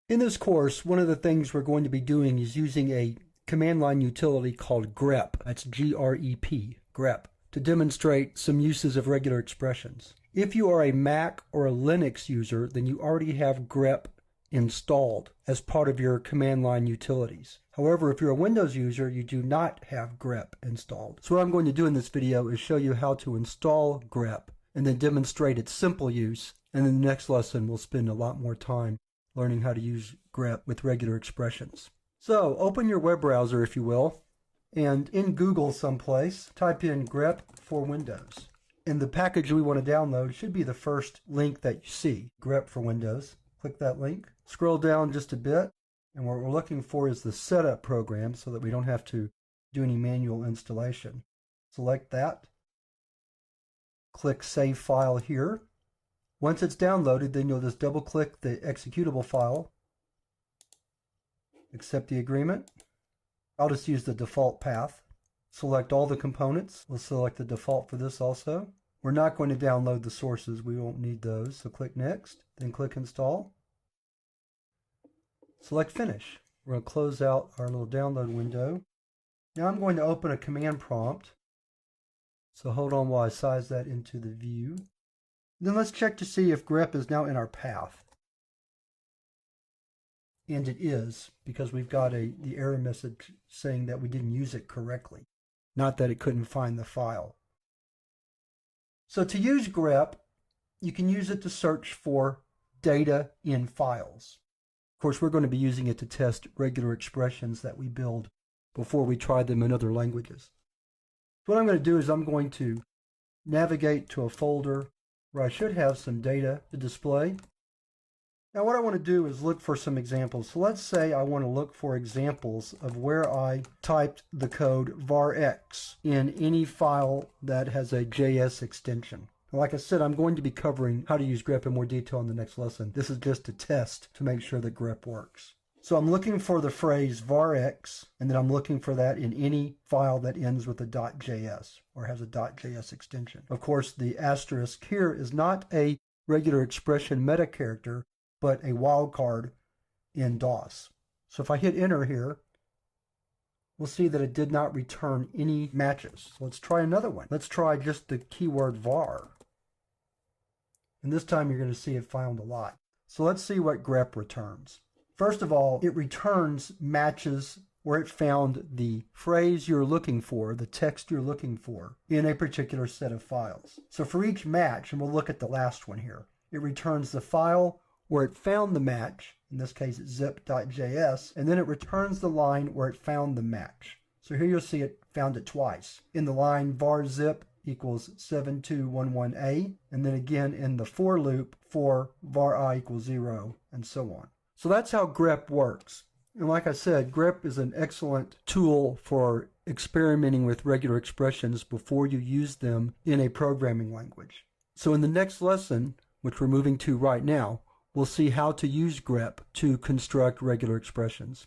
In this course, one of the things we're going to be doing is using a command line utility called Grep, that's G-R-E-P, Grep, to demonstrate some uses of regular expressions. If you are a Mac or a Linux user, then you already have Grep installed as part of your command line utilities. However, if you're a Windows user, you do not have Grep installed. So what I'm going to do in this video is show you how to install Grep and then demonstrate its simple use. And in the next lesson, we'll spend a lot more time learning how to use Grep with regular expressions. So open your web browser, if you will, and in Google someplace, type in Grep for Windows. And the package we want to download should be the first link that you see, Grep for Windows. Click that link. Scroll down just a bit, and what we're looking for is the setup program so that we don't have to do any manual installation. Select that. Click Save File here. Once it's downloaded, then you'll just double-click the executable file. Accept the agreement. I'll just use the default path. Select all the components. We'll select the default for this also. We're not going to download the sources. We won't need those. So click Next, then click Install. Select Finish. We're going to close out our little download window. Now I'm going to open a command prompt. So hold on while I size that into the view. Then let's check to see if Grep is now in our path. And it is, because we've got the error message saying that we didn't use it correctly, not that it couldn't find the file. So to use Grep, you can use it to search for data in files. Of course, we're going to be using it to test regular expressions that we build before we try them in other languages. So what I'm going to do is I'm going to navigate to a folder where I should have some data to display. Now what I want to do is look for some examples. So let's say I want to look for examples of where I typed the code varx in any file that has a JS extension. Like I said, I'm going to be covering how to use Grep in more detail in the next lesson. This is just a test to make sure that Grep works. So I'm looking for the phrase varx, and then I'm looking for that in any file that ends with a .js or has a .js extension. Of course, the asterisk here is not a regular expression meta character, but a wildcard in DOS. So if I hit enter here, we'll see that it did not return any matches. So let's try another one. Let's try just the keyword var. And this time you're going to see it found a lot. So let's see what Grep returns. First of all, it returns matches where it found the phrase you're looking for, the text you're looking for, in a particular set of files. So for each match, and we'll look at the last one here, it returns the file where it found the match, in this case it's zip.js, and then it returns the line where it found the match. So here you'll see it found it twice. In the line var_zip equals 7211a, and then again in the for loop for var I equals 0, and so on. So that's how Grep works. And like I said, Grep is an excellent tool for experimenting with regular expressions before you use them in a programming language. So in the next lesson, which we're moving to right now, we'll see how to use Grep to construct regular expressions.